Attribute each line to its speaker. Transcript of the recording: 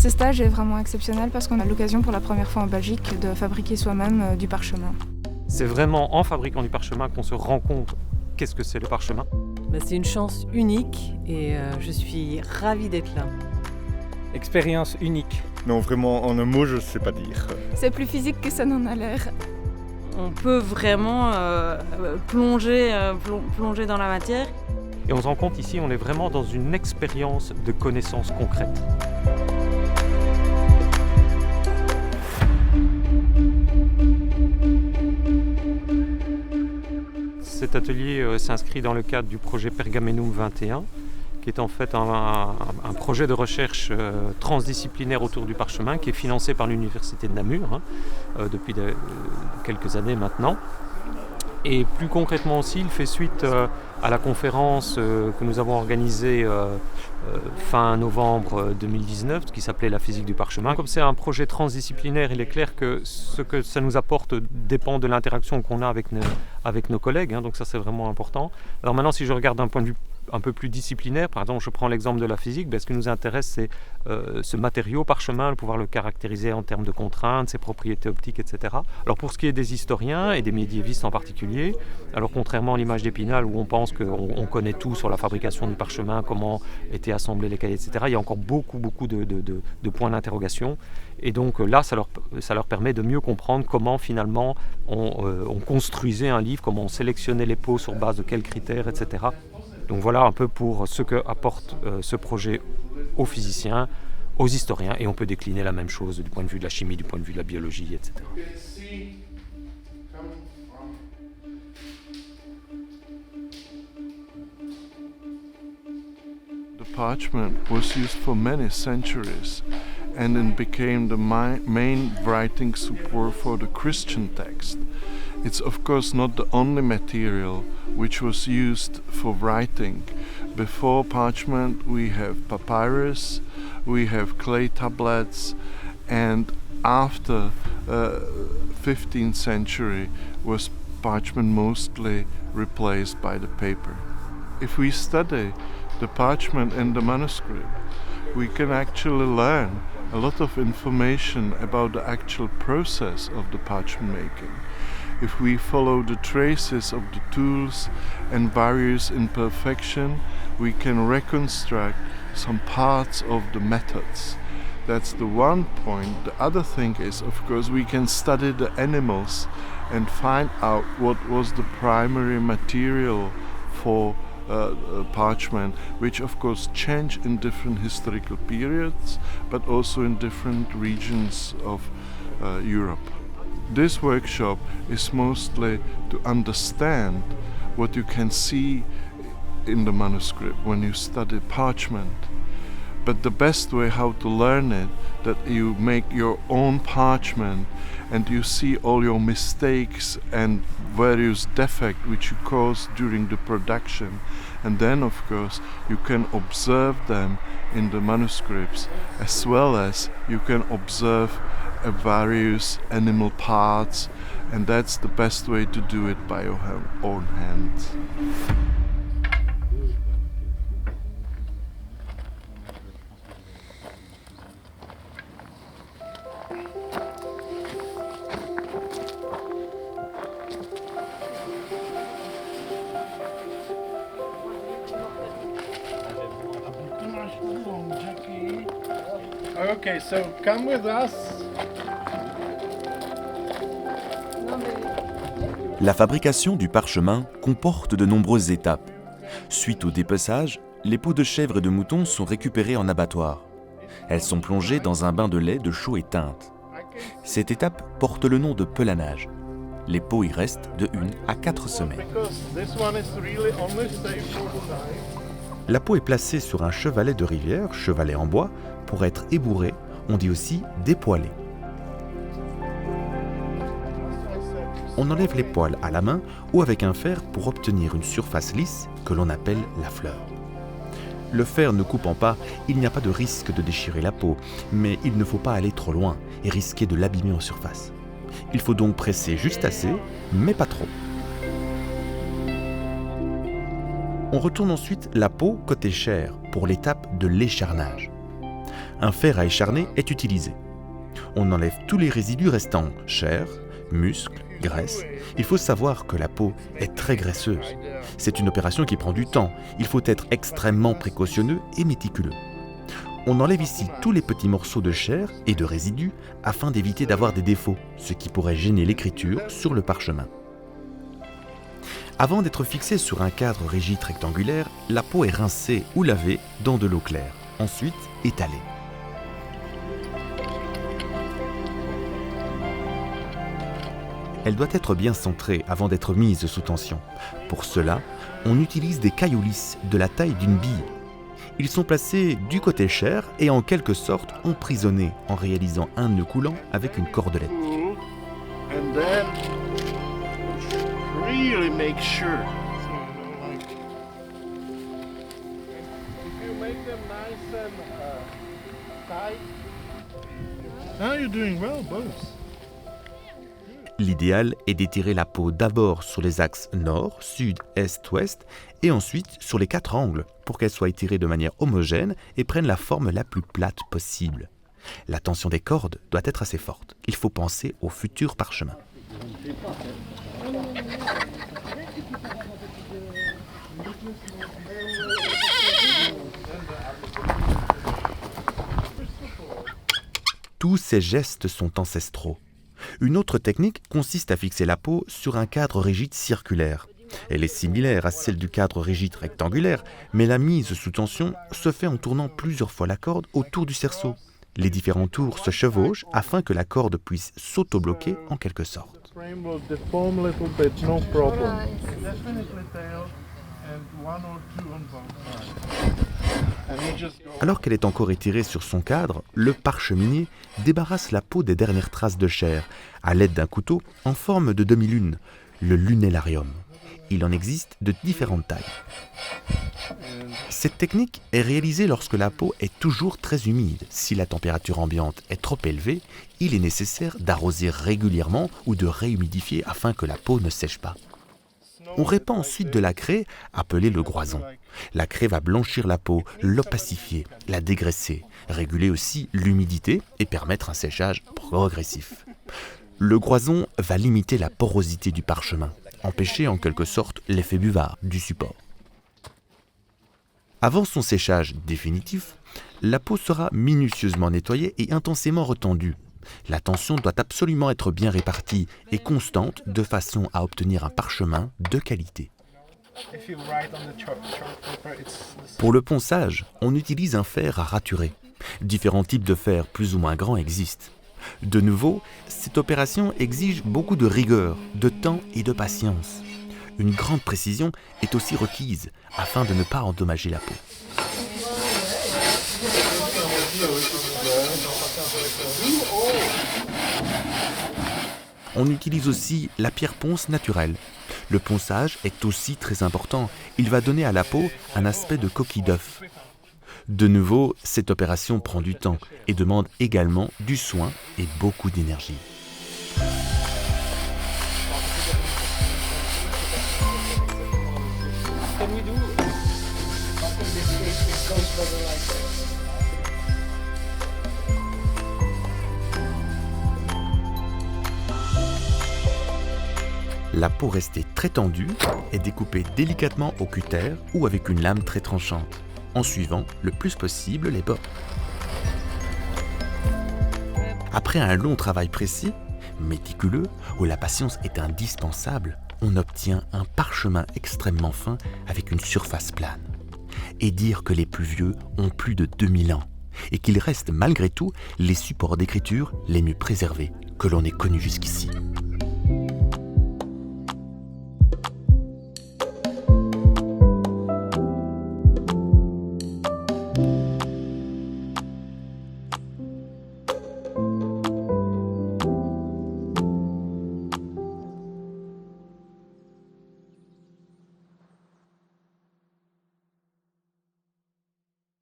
Speaker 1: Ce stage est vraiment exceptionnel parce qu'on a l'occasion pour la première fois en Belgique de fabriquer soi-même du parchemin.
Speaker 2: C'est vraiment en fabriquant du parchemin qu'on se rend compte qu'est-ce que c'est le parchemin.
Speaker 3: C'est une chance unique et je suis ravie d'être là.
Speaker 4: Expérience unique.
Speaker 5: Non, vraiment, en un mot, je ne sais pas dire.
Speaker 1: C'est plus physique que ça n'en a l'air.
Speaker 3: On peut vraiment plonger dans la matière.
Speaker 2: Et on se rend compte ici, on est vraiment dans une expérience de connaissances concrètes. Cet atelier s'inscrit dans le cadre du projet Pergamenum 21, qui est en fait un projet de recherche transdisciplinaire autour du parchemin, qui est financé par l'Université de Namur depuis quelques années maintenant. Et plus concrètement aussi, il fait suite à la conférence que nous avons organisée fin novembre 2019, qui s'appelait La physique du parchemin. Comme c'est un projet transdisciplinaire, il est clair que ce que ça nous apporte dépend de l'interaction qu'on a avec nos collègues, donc ça c'est vraiment important. Alors maintenant, si je regarde d'un point de vue un peu plus disciplinaire, par exemple je prends l'exemple de la physique, ce qui nous intéresse c'est ce matériau parchemin, pouvoir le caractériser en termes de contraintes, ses propriétés optiques, etc. Alors pour ce qui est des historiens et des médiévistes en particulier, alors contrairement à l'image d'Épinal où on pense qu'on connaît tout sur la fabrication du parchemin, comment étaient assemblés les cahiers, etc., il y a encore beaucoup de points d'interrogation. Et donc là, ça leur permet de mieux comprendre comment finalement on construisait un livre, comment on sélectionnait les pots sur base de quels critères, etc. Donc voilà un peu pour ce que apporte ce projet aux physiciens, aux historiens, et on peut décliner la même chose du point de vue de la chimie, du point de vue de la biologie, etc.
Speaker 6: The parchment was used for many centuries and then became the main writing support for the Christian text. It's of course not the only material which was used for writing. Before parchment we have papyrus, we have clay tablets, and after 15th century was parchment mostly replaced by the paper. If we study the parchment and the manuscript, we can actually learn a lot of information about the actual process of the parchment making. If we follow the traces of the tools and various imperfections, we can reconstruct some parts of the methods. That's the one point. The other thing is, of course, we can study the animals and find out what was the primary material for parchment, which of course change in different historical periods, but also in different regions of Europe. This workshop is mostly to understand what you can see in the manuscript when you study parchment. But the best way how to learn it, that you make your own parchment and you see all your mistakes and various defects which you cause during the production, and then of course you can observe them in the manuscripts, as well as you can observe various animal parts, and that's the best way to do it by your own hands. Okay, so come with us.
Speaker 7: La fabrication du parchemin comporte de nombreuses étapes. Suite au dépeçage, les peaux de chèvre et de mouton sont récupérées en abattoir. Elles sont plongées dans un bain de lait de chaux et teinte. Cette étape porte le nom de pelanage. Les peaux y restent de 1 à 4 semaines. La peau est placée sur un chevalet de rivière, chevalet en bois, pour être ébourée, on dit aussi dépoilée. On enlève les poils à la main ou avec un fer pour obtenir une surface lisse que l'on appelle la fleur. Le fer ne coupant pas, il n'y a pas de risque de déchirer la peau, mais il ne faut pas aller trop loin et risquer de l'abîmer en surface. Il faut donc presser juste assez, mais pas trop. On retourne ensuite la peau côté chair pour l'étape de l'écharnage. un fer à écharner est utilisé. On enlève tous les résidus restants, chair, muscles, graisse. Il faut savoir que la peau est très graisseuse. C'est une opération qui prend du temps. Il faut être extrêmement précautionneux et méticuleux. On enlève ici tous les petits morceaux de chair et de résidus afin d'éviter d'avoir des défauts, ce qui pourrait gêner l'écriture sur le parchemin. Avant d'être fixée sur un cadre rigide rectangulaire, la peau est rincée ou lavée dans de l'eau claire, ensuite étalée. Elle doit être bien centrée avant d'être mise sous tension. Pour cela, on utilise des cailloux lisses de la taille d'une bille. Ils sont placés du côté chair et en quelque sorte emprisonnés en réalisant un nœud coulant avec une cordelette.
Speaker 6: And then really make sure. If you make them nice and tight. Now you're doing well, both.
Speaker 7: L'idéal est d'étirer la peau d'abord sur les axes nord, sud, est, ouest et ensuite sur les 4 angles pour qu'elle soit étirée de manière homogène et prenne la forme la plus plate possible. La tension des cordes doit être assez forte. Il faut penser au futur parchemin. Tous ces gestes sont ancestraux. Une autre technique consiste à fixer la peau sur un cadre rigide circulaire. Elle est similaire à celle du cadre rigide rectangulaire, mais la mise sous tension se fait en tournant plusieurs fois la corde autour du cerceau. Les différents tours se chevauchent afin que la corde puisse s'auto-bloquer en quelque sorte. Alors qu'elle est encore étirée sur son cadre, le parcheminier débarrasse la peau des dernières traces de chair à l'aide d'un couteau en forme de demi-lune, le lunellarium. Il en existe de différentes tailles. Cette technique est réalisée lorsque la peau est toujours très humide. Si la température ambiante est trop élevée, il est nécessaire d'arroser régulièrement ou de réhumidifier afin que la peau ne sèche pas. On répand ensuite de la craie, appelée le groison. La craie va blanchir la peau, l'opacifier, la dégraisser, réguler aussi l'humidité et permettre un séchage progressif. Le groison va limiter la porosité du parchemin, empêcher en quelque sorte l'effet buvard du support. Avant son séchage définitif, la peau sera minutieusement nettoyée et intensément retendue. La tension doit absolument être bien répartie et constante de façon à obtenir un parchemin de qualité. Pour le ponçage, on utilise un fer à raturer. Différents types de fer plus ou moins grands existent. De nouveau, cette opération exige beaucoup de rigueur, de temps et de patience. Une grande précision est aussi requise afin de ne pas endommager la peau. On utilise aussi la pierre ponce naturelle. Le ponçage est aussi très important. Il va donner à la peau un aspect de coquille d'œuf. De nouveau, cette opération prend du temps et demande également du soin et beaucoup d'énergie. La peau restée très tendue est découpée délicatement au cutter ou avec une lame très tranchante, en suivant le plus possible les bords. Après un long travail précis, méticuleux, où la patience est indispensable, on obtient un parchemin extrêmement fin avec une surface plane. Et dire que les plus vieux ont plus de 2000 ans et qu'ils restent malgré tout les supports d'écriture les mieux préservés que l'on ait connus jusqu'ici.